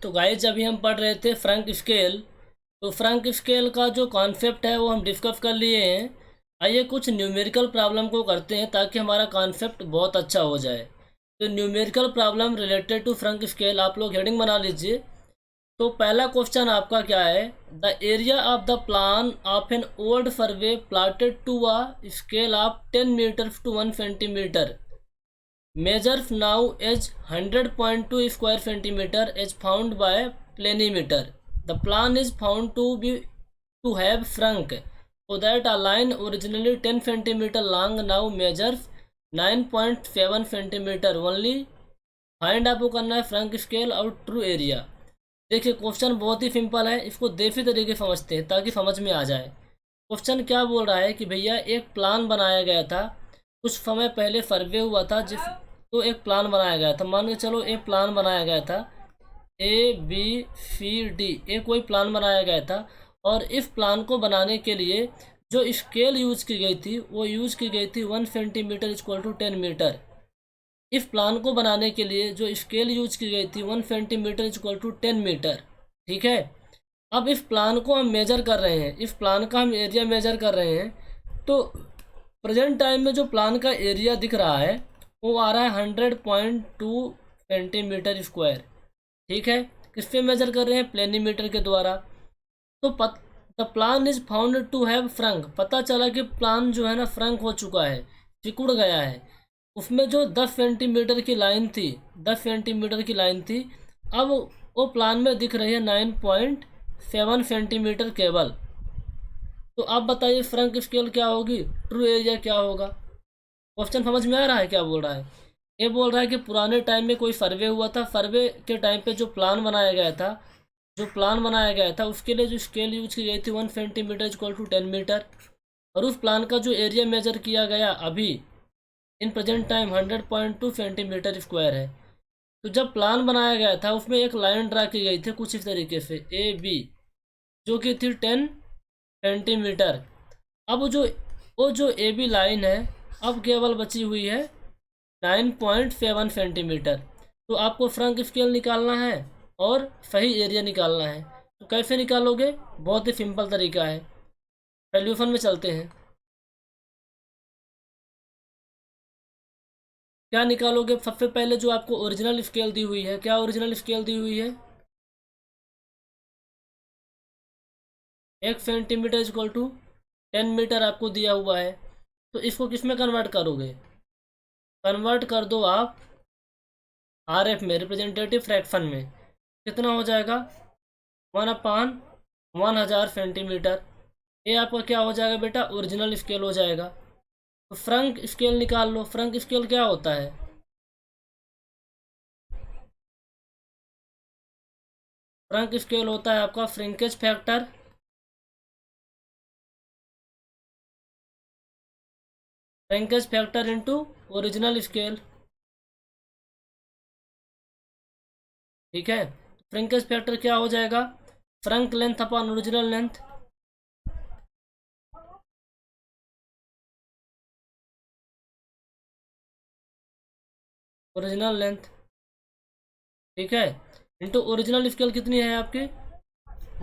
तो गाइज अभी हम पढ़ रहे थे फ्रैंक स्केल। तो फ्रैंक स्केल का जो कॉन्सेप्ट है वो हम डिस्कस कर लिए हैं। आइए कुछ न्यूमेरिकल प्रॉब्लम को करते हैं ताकि हमारा कॉन्सेप्ट बहुत अच्छा हो जाए। तो numerical problem related to shrunk scale आप लोग हेडिंग बना लीजिए। तो पहला क्वेश्चन आपका क्या है, the area of the plan of an old survey plotted to a scale of 10 metre to 1 centimetre measures now as 100.2 square centimeter as found by planimeter. The plan is found to have shrunk so that a line originally 10 centimeter long now measures 9.7 centimeter only. Find आपको करना है Frank scale और true area. देखिए question बहुत ही simple है, इसको देसी तरीके समझते हैं ताकि समझ में आ जाए। क्वेश्चन क्या बोल रहा है कि भैया एक प्लान बनाया गया था, कुछ समय पहले सर्वे हुआ था जिस तो एक प्लान बनाया गया था। मान के चलो एक प्लान बनाया गया था ABCD, एक कोई प्लान बनाया गया था और इस प्लान को बनाने के लिए जो स्केल यूज की गई थी वो यूज की गई थी 1 सेंटीमीटर इक्वल टू 10 मीटर। इस प्लान को बनाने के लिए जो स्केल यूज की गई थी 1 सेंटीमीटर इक्वल टू 10 मीटर। ठीक है, अब इस प्लान को हम मेजर कर रहे हैं, इस प्लान का हम एरिया मेजर कर रहे हैं। तो प्रेजेंट टाइम में जो प्लान का एरिया दिख रहा है वो आ रहा है 100.2 सेंटीमीटर स्क्वायर। ठीक है, किस पे मेजर कर रहे हैं, प्लेनीमीटर के द्वारा। तो the plan is found to have shrunk, पता चला कि प्लान जो है ना फ्रंक हो चुका है, सिकुड़ गया है। उसमें जो 10 सेंटीमीटर की लाइन थी, 10 सेंटीमीटर की लाइन थी, अब वो प्लान में दिख रही है 9.7 सेंटीमीटर केवल। तो आप बताइए फ्रंक स्केल क्या होगी, ट्रू एरिया क्या होगा। क्वेश्चन समझ में आ रहा है क्या बोल रहा है। ये बोल रहा है कि पुराने टाइम में कोई सर्वे हुआ था, सर्वे के टाइम पे जो प्लान बनाया गया था, जो प्लान बनाया गया था उसके लिए जो स्केल यूज की गई थी 1 सेंटीमीटर इक्वल टू 10 मीटर, और उस प्लान का जो एरिया मेजर किया गया अभी in present time 100.2 centimetre square है। तो जब प्लान बनाया गया था उसमें एक लाइन ड्रा की गई थी कुछ इस तरीके से AB, जो कि थी 10 सेंटीमीटर। अब वो जो AB लाइन है अब केवल बची हुई है 9.7 सेंटीमीटर। तो आपको फ्रंक स्केल निकालना है और सही एरिया निकालना है। तो कैसे निकालोगे, बहुत ही सिंपल तरीका है। सॉल्यूशन में चलते हैं। क्या निकालोगे, सबसे पहले जो आपको ओरिजिनल स्केल दी हुई है, क्या ओरिजिनल स्केल दी हुई है 1 सेंटीमीटर इक्वल टू 10 मीटर आपको दिया हुआ है। तो इसको किस में कन्वर्ट करोगे, कन्वर्ट कर दो आप RF में, रिप्रेजेंटेटिव फ्रैक्शन में। कितना हो जाएगा 1/1000 सेंटीमीटर। ये आपका क्या हो जाएगा बेटा, ओरिजिनल स्केल हो जाएगा। तो फ्रंक स्केल निकाल लो। फ्रंक स्केल क्या होता है, फ्रंक स्केल होता है आपका shrinkage factor shrinkage factor into original scale. ठीक है, श्रिंकेज फैक्टर क्या हो जाएगा, Frank length upon original length. Original length, ठीक है, इंटू ओरिजिनल स्केल कितनी है आपकी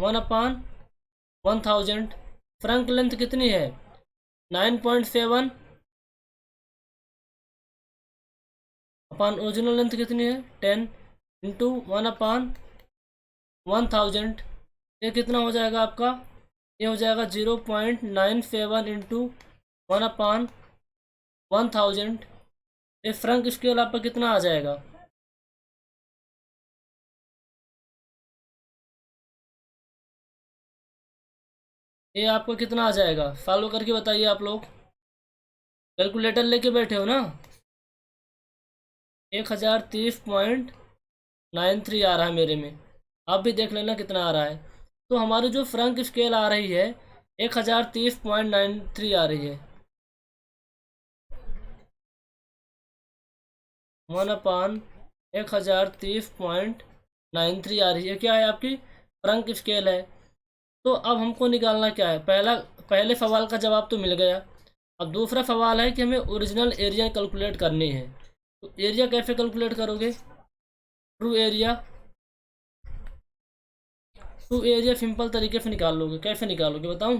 1/1000। फ्रंक लेंथ कितनी है 9.7 अपॉन ओरिजिनल लेंथ कितनी है 10 इंटू 1/1000। ये कितना हो जाएगा आपका, ये हो जाएगा 0.97 इंटू 1/1000। ये फ्रंक स्केल आपका कितना आ जाएगा, ये आपको कितना आ जाएगा, सॉल्व करके बताइए आप लोग। कैलकुलेटर लेके बैठे हो ना। 1030.93 आ रहा है मेरे में, आप भी देख लेना कितना आ रहा है। तो हमारी जो फ्रंक स्केल आ रही है 1030.93 आ रही है, 1/1030.93 आ रही है, क्या है आपकी फ्रंक स्केल है। तो अब हमको निकालना क्या है, पहले सवाल का जवाब तो मिल गया। अब दूसरा सवाल है कि हमें ओरिजिनल एरिया कैलकुलेट करनी है। तो एरिया कैसे कैलकुलेट करोगे, true area true area simple तरीके से निकाल लोगे। कैसे निकालोगे बताऊँ?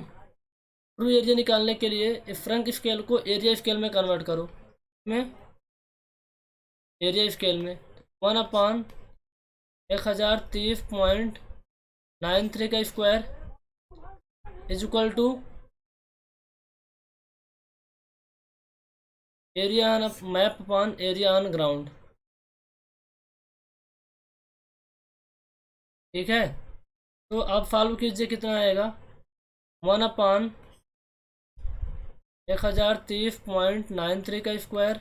ट्रू एरिया निकालने के लिए इस फ्रंट स्केल को एरिया स्केल में कन्वर्ट करो। में एरिया स्केल में 1/1030.93 का square is equal to area on map upon area on ground. ठीक है, तो आप सॉल्व कीजिए, कितना आएगा? 1/1030.93 का स्क्वायर,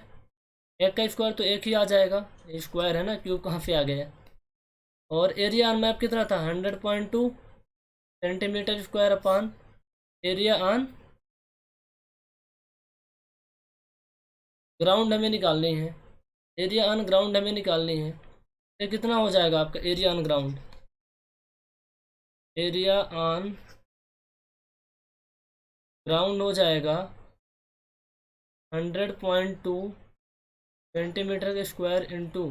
एक का स्क्वायर तो एक ही आ जाएगा, स्क्वायर है ना, क्यूब कहाँ से आ गया। और एरिया ऑन मैप कितना था? 100.2 centimetre square upon area on ground हमें निकालनी है। एरिया ऑन ग्राउंड हमें निकालनी है, तो कितना हो जाएगा आपका area on ground? Area on ground हो जाएगा 100.2 सेंटीमीटर के स्क्वायर इंटू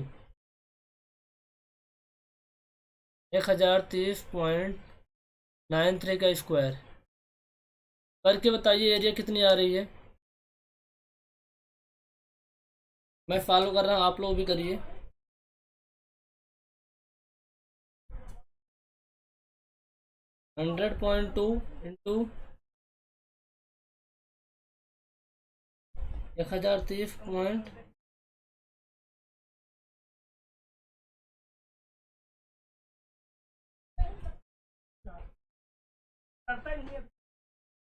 1030.93 का स्क्वायर। करके बताइए एरिया कितनी आ रही है। मैं फॉलो कर रहा हूँ, आप लोग भी करिए। 100.2 इंटू 1030 पॉइंट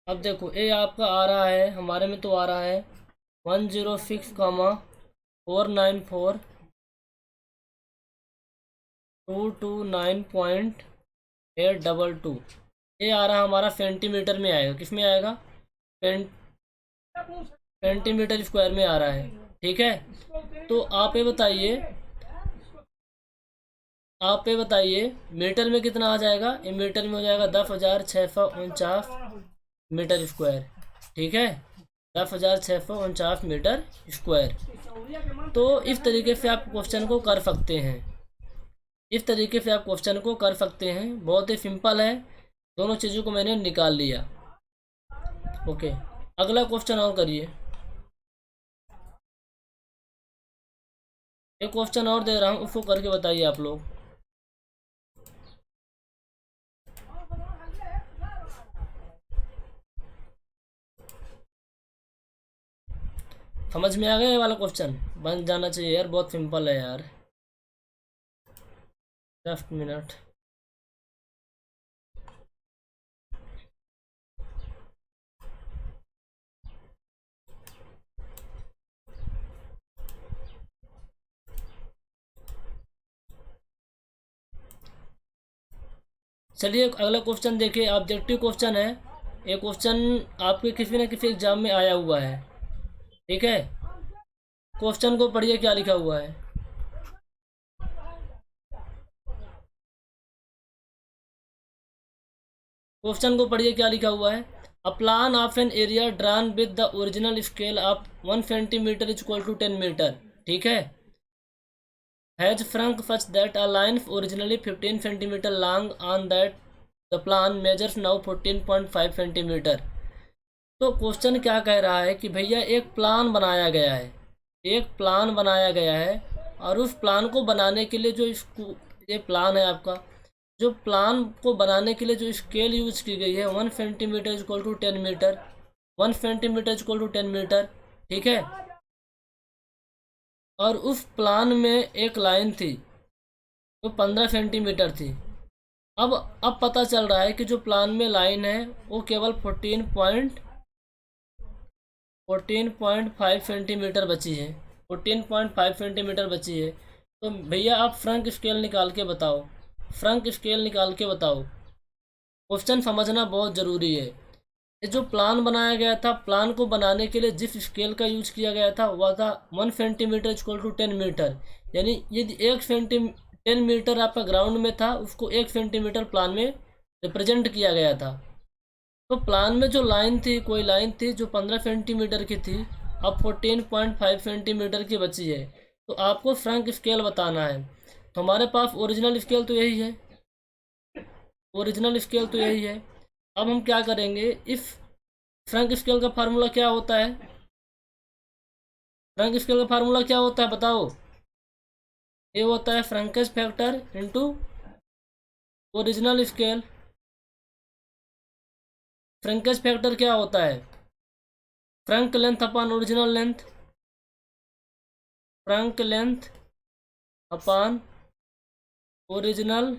अब देखो ए आपका आ रहा है, हमारे में तो आ रहा है 106,494.229.822। ये आ रहा हमारा सेंटीमीटर में आएगा, किस में आएगा? सेंटीमीटर स्क्वायर में आ रहा है। ठीक है, तो आप ये बताइए मीटर में कितना आ जाएगा? ये मीटर में हो जाएगा 10,649 मीटर स्क्वायर। ठीक है, 10,649 मीटर स्क्वायर। तो इस तरीके से आप क्वेश्चन को कर सकते हैं, बहुत ही सिंपल है। दोनों चीज़ों को मैंने निकाल लिया। ओके, अगला क्वेश्चन और करिए। एक क्वेश्चन और दे रहा हूँ, उसको करके बताइए आप लोग। समझ में आ गया ये वाला क्वेश्चन? बन जाना चाहिए यार, बहुत सिंपल है यार। Just minute. चलिए अगला क्वेश्चन देखिए, ऑब्जेक्टिव क्वेश्चन है। ये क्वेश्चन आपके किसी न किसी एग्जाम में आया हुआ है। ठीक है, क्वेश्चन को पढ़िए क्या लिखा हुआ है। क्वेश्चन को पढ़िए क्या लिखा हुआ है। A plan of an area drawn with the original scale of 1 centimetre is equal to 10 metre. ठीक है, has shrunk such that a line originally 15 centimetre long on that the plan measures now 14.5 centimetre. तो question क्या कह रहा है कि भैया एक प्लान बनाया गया है, और उस प्लान को बनाने के लिए जो ये प्लान है आपका, जो प्लान को बनाने के लिए जो स्केल यूज की गई है 1 centimetre equal to 10 metre, 1 centimetre equal to 10 metre. ठीक है, और उस प्लान में एक लाइन थी जो 15 सेंटीमीटर थी। अब पता चल रहा है कि जो प्लान में लाइन है वो केवल 14.5 सेंटीमीटर बची है, 14.5 सेंटीमीटर बची है। तो भैया आप फ्रंट स्केल निकाल के बताओ, क्वेश्चन समझना बहुत ज़रूरी है। ये जो प्लान बनाया गया था, प्लान को बनाने के लिए जिस स्केल का यूज किया गया था वह था 1 सेंटीमीटर इक्वल टू 10 मीटर। यानी यदि 10 मीटर आपका ग्राउंड में था, उसको 1 सेंटीमीटर प्लान में रिप्रेजेंट किया गया था। तो प्लान में जो लाइन थी, कोई लाइन थी जो 15 सेंटीमीटर की थी, अब 14.5 सेंटीमीटर की बची है। तो आपको फ्रंट स्केल बताना है। तो हमारे पास ओरिजिनल स्केल तो यही है, ओरिजिनल स्केल तो यही है। अब हम क्या करेंगे, इफ़ फ्रैंक स्केल का फार्मूला क्या होता है, फ्रैंक स्केल का फार्मूला क्या होता है बताओ। ये होता है shrinkage factor into original scale. Shrinkage factor क्या होता है, shrunk length upon original length, shrunk length upon original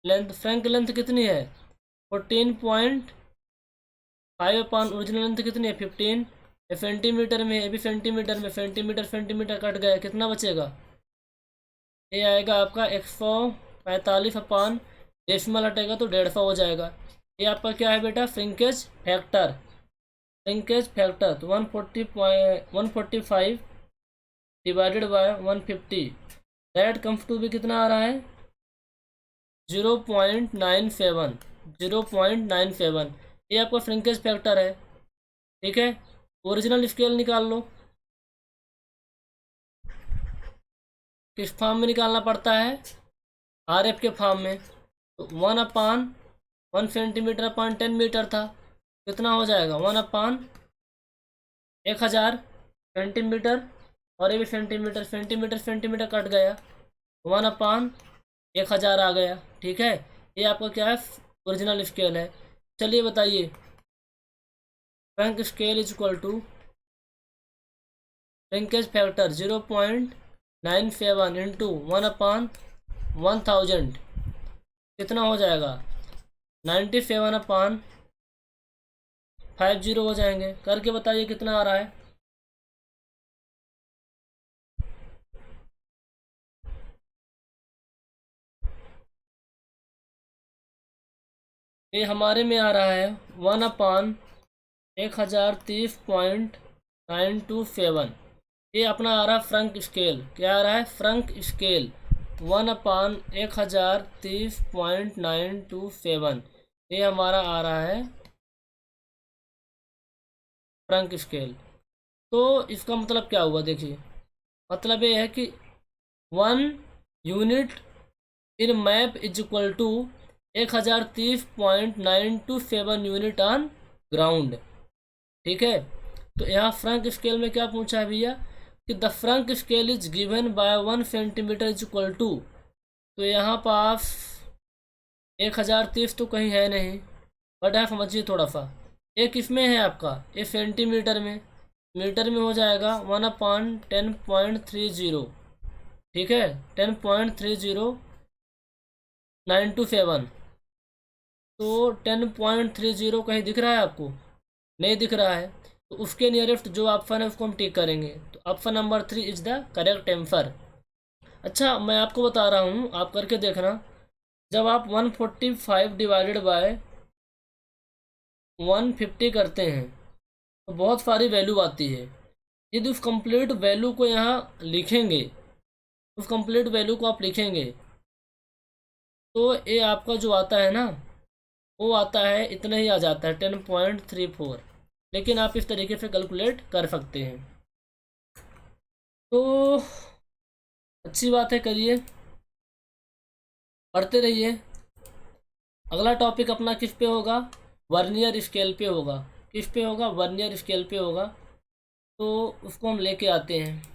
length. Shrunk length कितनी है 14.5 अपॉन ओरिजिनल लेंथ कितनी है 15। ये सेंटीमीटर में, ये भी सेंटीमीटर में, सेंटीमीटर सेंटीमीटर कट गया, कितना बचेगा, ये आएगा आपका 145 अपॉन डेसिमल हटेगा तो 150 हो जाएगा। ये आपका क्या है बेटा, फ्रिंकेज फैक्टर। फ्रिंकेज फैक्टर तो 145 divided by 150, that comes to भी कितना आ रहा है 0.97, 0.97। ये आपका फ्रिंकेज फैक्टर है, ठीक है। ओरिजिनल स्केल निकाल लो, किस फॉर्म में निकालना पड़ता है, आरएफ के फॉर्म में। तो 1/1 सेंटीमीटर अपॉन 10 मीटर था, कितना हो जाएगा 1/1000 सेंटीमीटर, और ये भी सेंटीमीटर सेंटीमीटर सेंटीमीटर कट गया, 1/1000 आ गया, ठीक है। ये आपका क्या है, ओरिजिनल स्केल है। चलिए बताइए, shrunk scale is equal to shrinkage factor 0.97 into 1/1000, कितना हो जाएगा 97/50 हो जाएंगे। करके बताइए कितना आ रहा है। ये हमारे में आ रहा है 1/1030.927। ये अपना आ रहा है फ्रंक स्केल, क्या आ रहा है फ्रंक स्केल 1/1030.927, ये हमारा आ रहा है फ्रंक स्केल। तो इसका मतलब क्या हुआ देखिए, मतलब ये है कि 1 unit in map is equal to 1030.927 unit on ground, ठीक है। तो यहाँ फ्रंक स्केल में क्या पूछा है भैया कि the shrunk scale is given by 1 centimetre is equal to, तो यहाँ पास 1030 तो कहीं है नहीं, बट आप समझिए थोड़ा सा, ये किस में है आपका, ये सेंटीमीटर में, मीटर में हो जाएगा 1/10.30, ठीक है 10.30927। तो 10.30 कहीं दिख रहा है आपको, नहीं दिख रहा है, तो उसके नियरेस्ट जो ऑप्शन है उसको हम टिक करेंगे। तो option number 3 is the correct answer. अच्छा मैं आपको बता रहा हूँ, आप करके देखना, जब आप 145 डिवाइडेड बाय 150 करते हैं तो बहुत सारी वैल्यू आती है। यदि उस कंप्लीट वैल्यू को यहाँ लिखेंगे, उस कंप्लीट वैल्यू को आप लिखेंगे, तो ये आपका जो आता है ना, वो आता है इतना ही आ जाता है 10.34, लेकिन आप इस तरीके से कैलकुलेट कर सकते हैं। तो अच्छी बात है, करिए, पढ़ते रहिए। अगला टॉपिक अपना किस पे होगा, वर्नियर स्केल पे होगा। किस पे होगा, वर्नियर स्केल पे होगा। तो उसको हम लेके आते हैं।